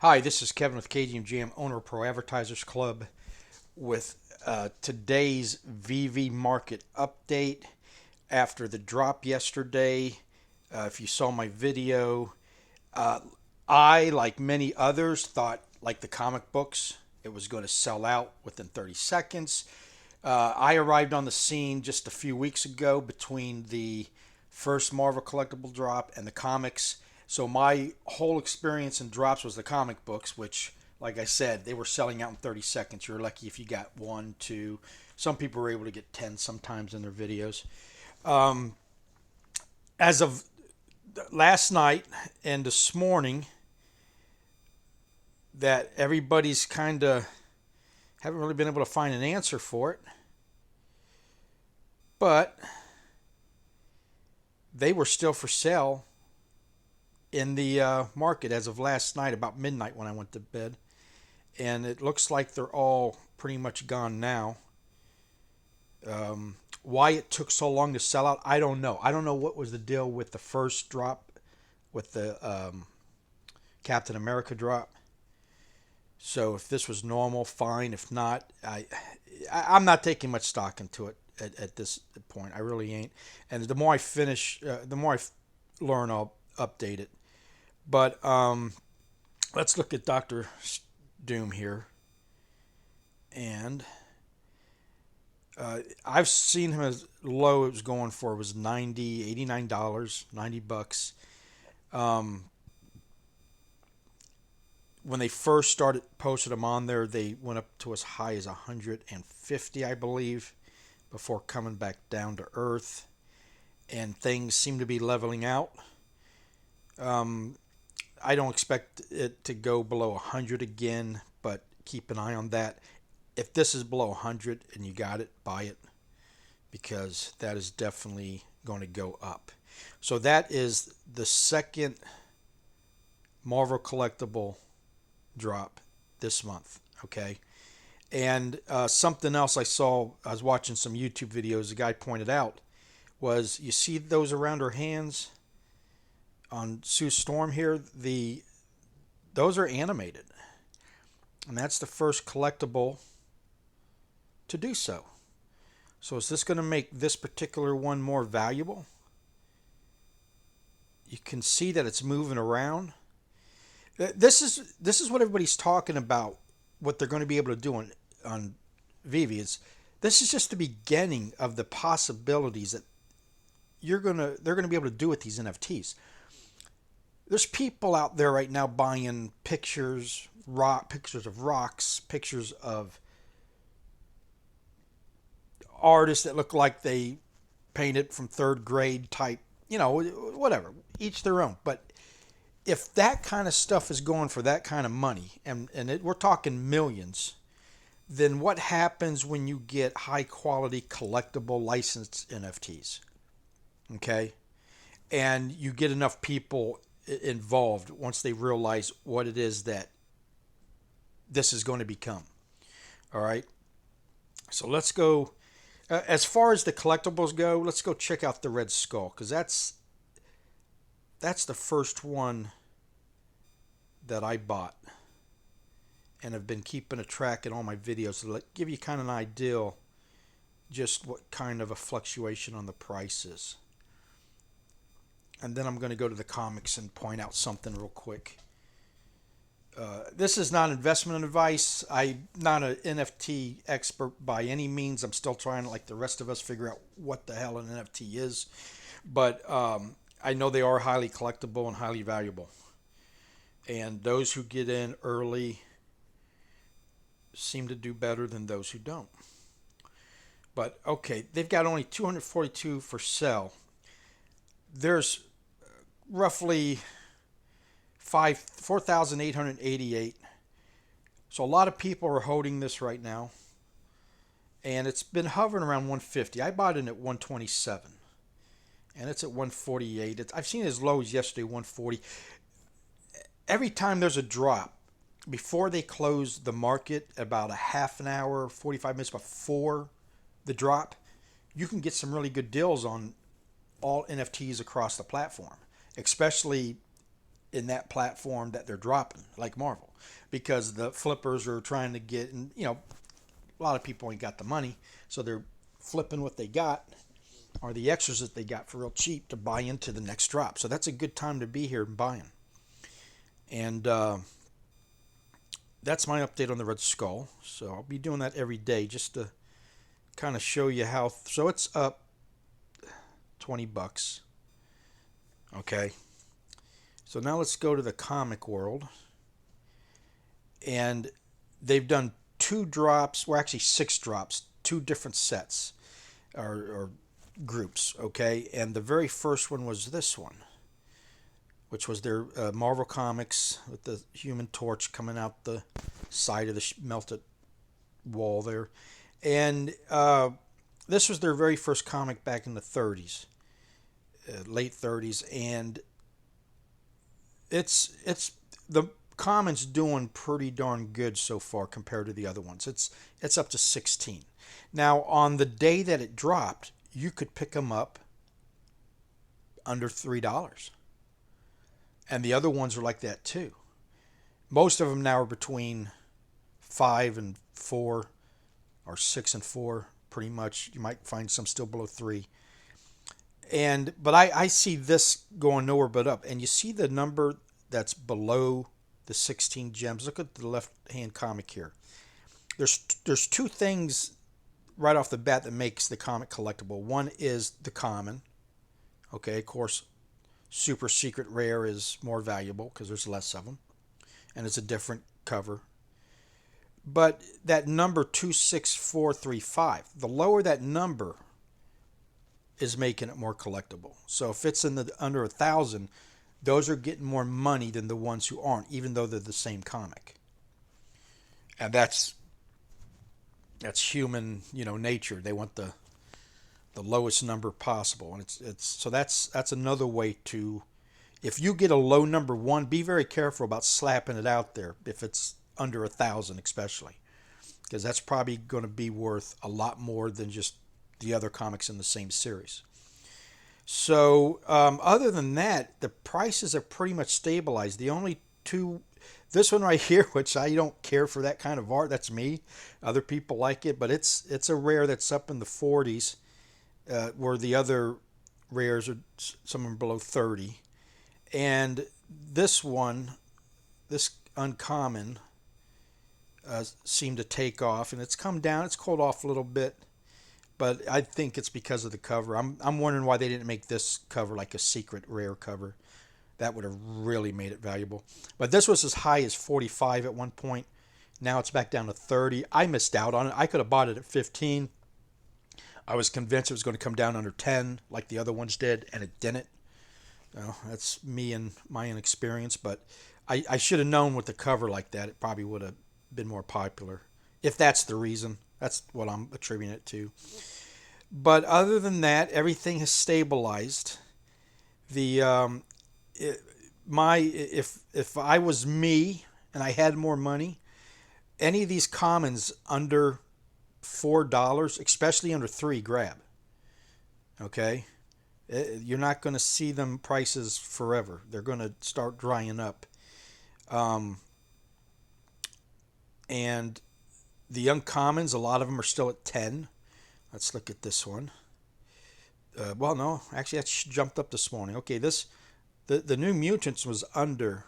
Hi, this is Kevin with KGMGM, owner of Pro Advertisers Club, with today's Veve market update after the drop yesterday. If you saw my video, uh, I, like many others, thought, like the comic books, it was going to sell out within 30 seconds. I arrived on the scene just a few weeks ago between the first Marvel collectible drop and the comics. So my whole experience in drops was the comic books, which, like I said, they were selling out in 30 seconds. You're lucky if you got one, two. Some people were able to get 10 sometimes in their videos. Um, as of last night and this morning, that everybody's kind of haven't really been able to find an answer for it, but they were still for sale in the market as of last night, about midnight when I went to bed. And it looks like they're all pretty much gone now. Why it took so long to sell out, I don't know. I don't know what was the deal with the first drop, with the Captain America drop. So if this was normal, fine. If not, I'm not taking much stock into it at this point. I really ain't. And the more I finish, the more I learn, I'll update it. But let's look at Doctor Doom here, and I've seen him as low. It was going for was 90, $89, $90. Um, when they first started posted them on there, they went up to as high as 150, I believe, before coming back down to earth, and things seem to be leveling out. Um, I don't expect it to go below 100 again, but keep an eye on that. If this is below 100 and you got it, buy it, because that is definitely going to go up. So that is the second Marvel collectible drop this month. Okay. And something else I saw, I was watching some YouTube videos, a guy pointed out, was you see those around her hands on Sue Storm here? Those are animated. And that's the first collectible to do so. So is this going to make this particular one more valuable? You can see that it's moving around. This is what everybody's talking about. What they're going to be able to do on Veve is, this is just the beginning of the possibilities that they're gonna be able to do with these NFTs. There's people out there right now buying pictures of rocks, pictures of artists that look like they painted from third grade type, whatever. Each their own. But if that kind of stuff is going for that kind of money, we're talking millions, then what happens when you get high quality collectible licensed NFTs? Okay? And you get enough people involved once they realize what it is that this is going to become. All right? So let's go. As far as the collectibles go, let's go check out the Red Skull, because that's the first one that I bought and have been keeping a track in all my videos to give you kind of an idea just what kind of a fluctuation on the price is. And then I'm going to go to the comics and point out something real quick. This is not investment advice. I'm not an NFT expert by any means. I'm still trying, like the rest of us, figure out what the hell an NFT is. But I know they are highly collectible and highly valuable. And those who get in early seem to do better than those who don't. But okay, they've got only 242 for sale. There's roughly 4,888. So a lot of people are holding this right now, and it's been hovering around 150. I bought it at 127, and it's at 148. I've seen it as low as yesterday, 140. Every time there's a drop, before they close the market, about a half an hour, 45 minutes before the drop, you can get some really good deals on all NFTs across the platform, especially in that platform that they're dropping, like Marvel, because the flippers are trying to get, and a lot of people ain't got the money, so they're flipping what they got or the extras that they got for real cheap to buy into the next drop. So that's a good time to be here and buying. And that's my update on the Red Skull. So I'll be doing that every day just to kind of show you how. So it's up $20. Okay. So now let's go to the comic world. And they've done two drops, well, actually six drops, two different sets or groups. Okay. And the very first one was this one, which was their Marvel Comics with the Human Torch coming out the side of the melted wall there. And this was their very first comic back in the 30s, late 30s, and it's the common's doing pretty darn good so far compared to the other ones. It's up to 16. Now on the day that it dropped, you could pick them up under $3. And the other ones are like that too. Most of them now are between 5 and 4 or 6 and 4 pretty much. You might find some still below 3. But I see this going nowhere but up. And you see the number that's below the 16 gems. Look at the left hand comic here. There's two things right off the bat that makes the comic collectible. One is the common. Okay, of course, super secret rare is more valuable because there's less of them. And it's a different cover. But that number 26435, the lower that number is making it more collectible. So if it's in the under 1,000, those are getting more money than the ones who aren't, even though they're the same comic. And that's human, nature. They want the lowest number possible, and it's so that's another way to. If you get a low number one, be very careful about slapping it out there if it's under 1,000, especially, because that's probably going to be worth a lot more than just the other comics in the same series. So other than that, the prices are pretty much stabilized. The only two, this one right here, which I don't care for that kind of art, that's me. Other people like it, but it's a rare that's up in the 40s, where the other rares are somewhere below 30. And this one, this uncommon, seemed to take off, and it's come down. It's cooled off a little bit, but I think it's because of the cover. I'm wondering why they didn't make this cover like a secret rare cover. That would have really made it valuable. But this was as high as 45 at one point. Now it's back down to 30. I missed out on it. I could have bought it at 15. I was convinced it was going to come down under 10 like the other ones did, and it didn't. Well, that's me and my inexperience, but I should have known with the cover like that, it probably would have been more popular. If that's the reason. That's what I'm attributing it to. But other than that, everything has stabilized. The if I was me and I had more money, any of these commons under $4, especially under 3, grab. Okay? You're not going to see them prices forever. They're going to start drying up. And the uncommons, a lot of them are still at 10. Let's look at this one. Well, no, actually that jumped up this morning. Okay, the New Mutants was under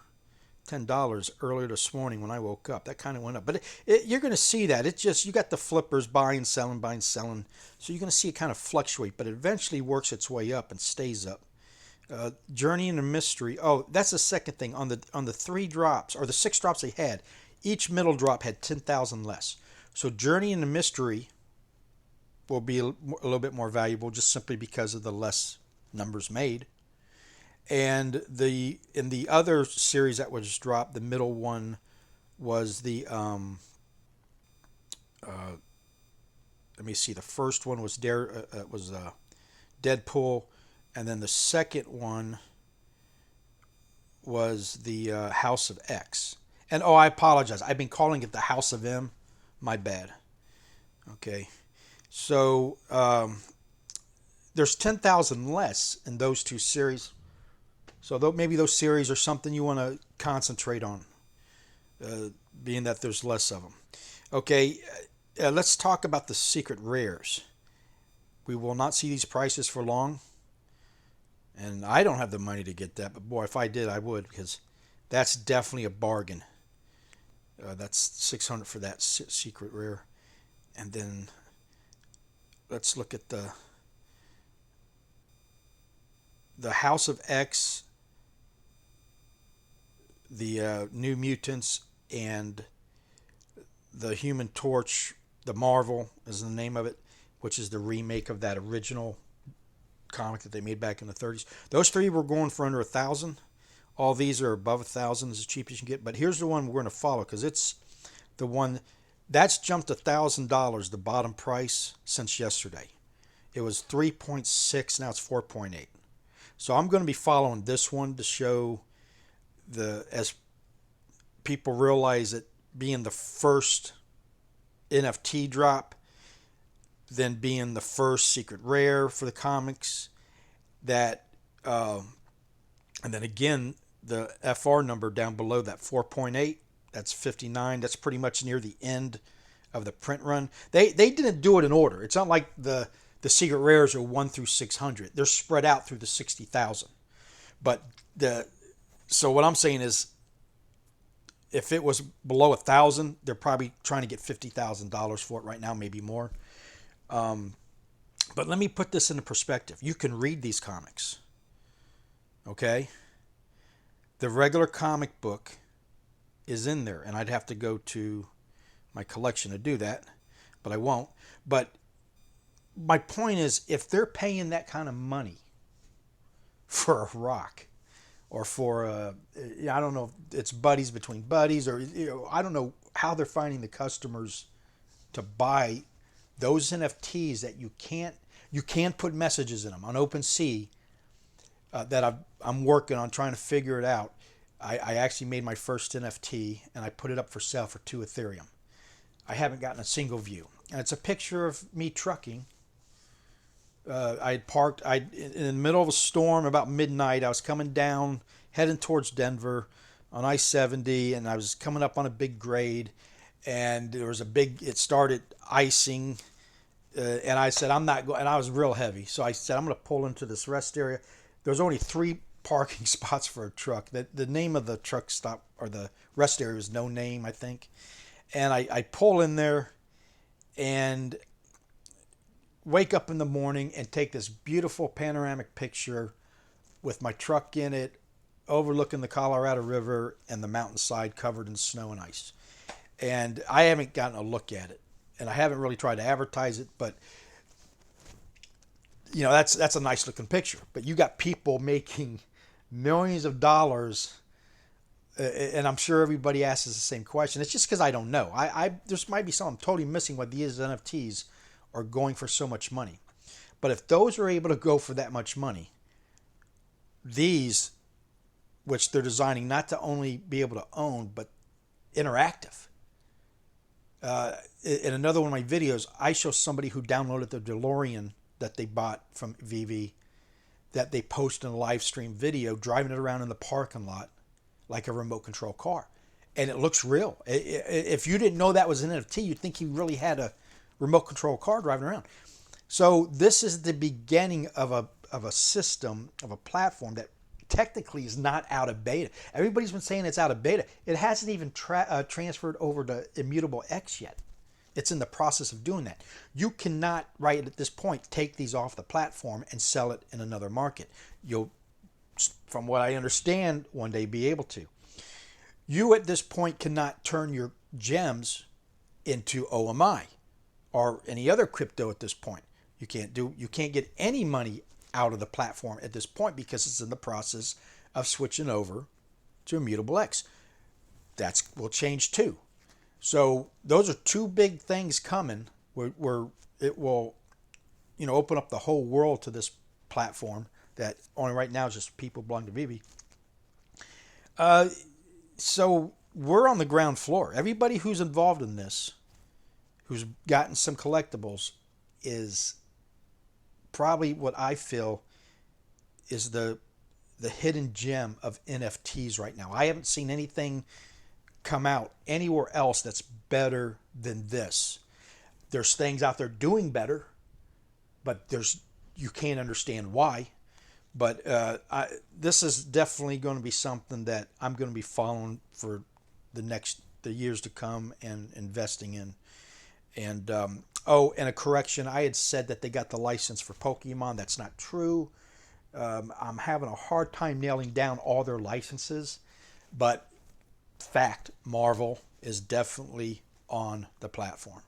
$10 earlier this morning when I woke up. That kind of went up. But you're going to see that. It's just, you got the flippers buying, selling, buying, selling. So you're going to see it kind of fluctuate, but it eventually works its way up and stays up. Journey into Mystery. Oh, that's the second thing. On the 3 drops, or the 6 drops they had, each middle drop had 10,000 less. So Journey into Mystery will be a little bit more valuable just simply because of the less numbers made. And in the other series that was dropped, the middle one was the let me see. The first one was Deadpool, and then the second one was the House of X. And I apologize. I've been calling it the House of M. My bad. Okay, so there's 10,000 less in those two series So maybe those series are something you want to concentrate on, uh, being that there's less of them. Okay, let's talk about the secret rares. We will not see these prices for long, and I don't have the money to get that, but boy, if I did, I would, because that's definitely a bargain. That's 600 for that secret rare, and then let's look at the House of X, the New Mutants, and the Human Torch. The Marvel is the name of it, which is the remake of that original comic that they made back in the 30s. Those three were going for under 1,000. All these are above 1,000, as cheap as you can get. But here's the one we're going to follow, because it's the one that's jumped $1,000, the bottom price, since yesterday. It was 3.6, now it's 4.8. So I'm going to be following this one to show as people realize it being the first NFT drop, then being the first secret rare for the comics, that and then again the FR number down below that 4.8, that's 59. That's pretty much near the end of the print run. They didn't do it in order. It's not like the secret rares are 1 through 600. They're spread out through the 60,000. But so what I'm saying is, if it was below 1,000, they're probably trying to get $50,000 for it right now, maybe more. But let me put this into perspective. You can read these comics, okay? The regular comic book is in there, and I'd have to go to my collection to do that, but I won't. But my point is, if they're paying that kind of money for a rock, or for I don't know if it's buddies between buddies, or I don't know how they're finding the customers to buy those NFTs that you can't put messages in them on OpenSea, that I'm working on trying to figure it out. I actually made my first NFT, and I put it up for sale for 2 Ethereum. I haven't gotten a single view, and it's a picture of me trucking. I had parked in the middle of a storm about midnight. I was coming down, heading towards Denver on I-70, and I was coming up on a big grade, and there was it started icing, and I said, I'm not going, and I was real heavy. So I said, I'm going to pull into this rest area. There's only 3 parking spots for a truck. The name of the truck stop, or the rest area, was No Name, I think. And I pull in there and wake up in the morning and take this beautiful panoramic picture with my truck in it, overlooking the Colorado River and the mountainside covered in snow and ice. And I haven't gotten a look at it, and I haven't really tried to advertise it, but that's a nice looking picture. But you got people making millions of dollars, and I'm sure everybody asks the same question. It's just because I don't know. There might be something I'm totally missing why these NFTs are going for so much money. But if those are able to go for that much money, these, which they're designing not to only be able to own, but interactive. In another one of my videos, I show somebody who downloaded the DeLorean that they bought from Veve, that they post in a live stream video, driving it around in the parking lot like a remote control car. And it looks real. If you didn't know that was an NFT, you'd think he really had a remote control car driving around. So this is the beginning of a system, of a platform that technically is not out of beta. Everybody's been saying it's out of beta. It hasn't even transferred over to Immutable X yet. It's in the process of doing that. You cannot, right at this point, take these off the platform and sell it in another market. You'll, from what I understand, one day be able to. You at this point cannot turn your gems into OMI or any other crypto at this point. You can't get any money out of the platform at this point because it's in the process of switching over to Immutable X. That will change too. So those are 2 big things coming where it will, open up the whole world to this platform that only right now is just people belong to Veve. So we're on the ground floor. Everybody who's involved in this, who's gotten some collectibles, is probably what I feel is the the hidden gem of NFTs right now. I haven't seen anything come out anywhere else that's better than this. There's things out there doing better, but you can't understand why. But this is definitely going to be something that I'm going to be following for the years to come and investing in. And and a correction, I had said that they got the license for Pokemon. That's not true. I'm having a hard time nailing down all their licenses, but fact, Marvel is definitely on the platform.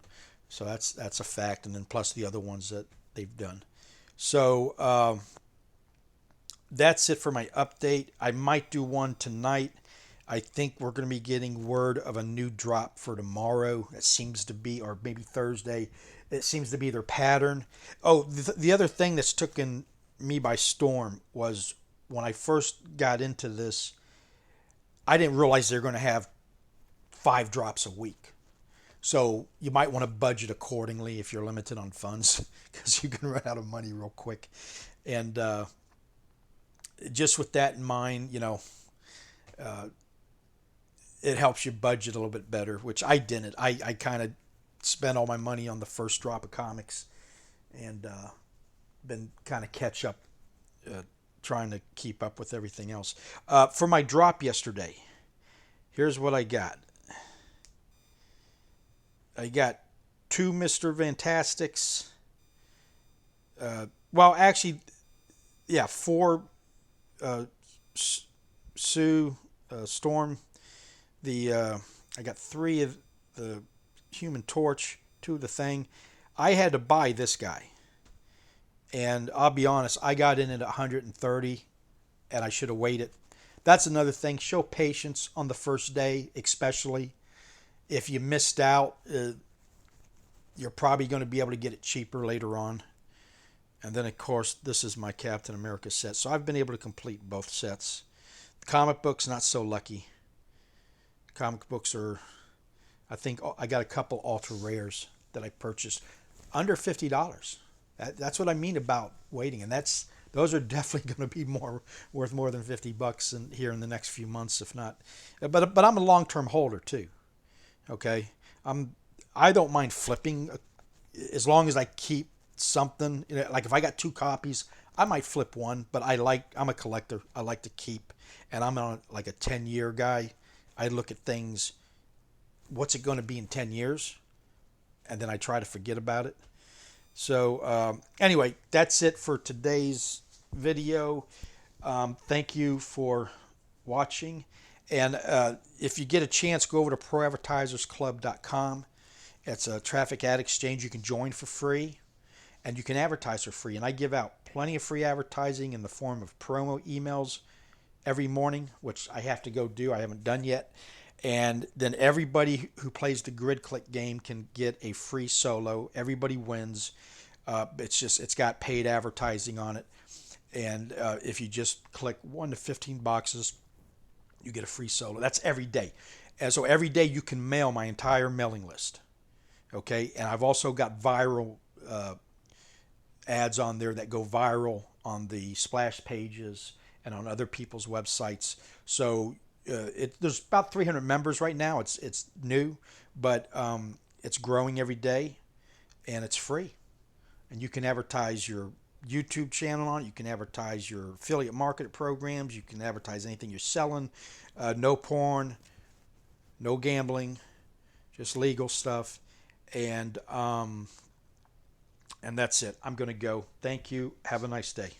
So that's a fact, and then plus the other ones that they've done. So that's it for my update. I might do one tonight. I think we're going to be getting word of a new drop for tomorrow. It seems to be, or maybe Thursday. It seems to be their pattern. Oh, the other thing that's taken me by storm was when I first got into this, I didn't realize they're going to have 5 drops a week. So you might want to budget accordingly if you're limited on funds because you can run out of money real quick. And just with that in mind, it helps you budget a little bit better, which I didn't. I kind of spent all my money on the first drop of comics and been kind of catch up, trying to keep up with everything else. For my drop yesterday, here's what I got. I got 2 Mr. Fantastics. Well, actually, yeah, 4 Sue Storm. I got 3 of the Human Torch, 2 of the Thing. I had to buy this guy, and I'll be honest, I got in at 130, and I should have waited. That's another thing. Show patience on the first day, especially if you missed out. You're probably going to be able to get it cheaper later on. And then, of course, this is my Captain America set. So I've been able to complete both sets. The comic books, not so lucky. Comic books are, I think I got a couple ultra rares that I purchased under $50. That's what I mean about waiting, and those are definitely going to be worth more than $50 here in the next few months, if not. But I'm a long-term holder too. Okay, I don't mind flipping as long as I keep something. Like if I got 2 copies, I might flip one. But I'm a collector. I like to keep, and I'm on like a 10-year guy. I look at things, what's it going to be in 10 years? And then I try to forget about it. So anyway, that's it for today's video. Thank you for watching. And if you get a chance, go over to proadvertisersclub.com. It's a traffic ad exchange you can join for free. And you can advertise for free. And I give out plenty of free advertising in the form of promo emails every morning, which I have to go do. I haven't done yet. And then everybody who plays the grid click game can get a free solo. Everybody wins. It's got paid advertising on it. And if you just click 1 to 15 boxes, you get a free solo. That's every day. And so every day you can mail my entire mailing list. Okay. And I've also got viral ads on there that go viral on the splash pages and on other people's websites. So there's about 300 members right now. It's new, but it's growing every day, and it's free. And you can advertise your YouTube channel on it. You can advertise your affiliate market programs. You can advertise anything you're selling. No porn, no gambling, just legal stuff. And that's it. I'm going to go. Thank you. Have a nice day.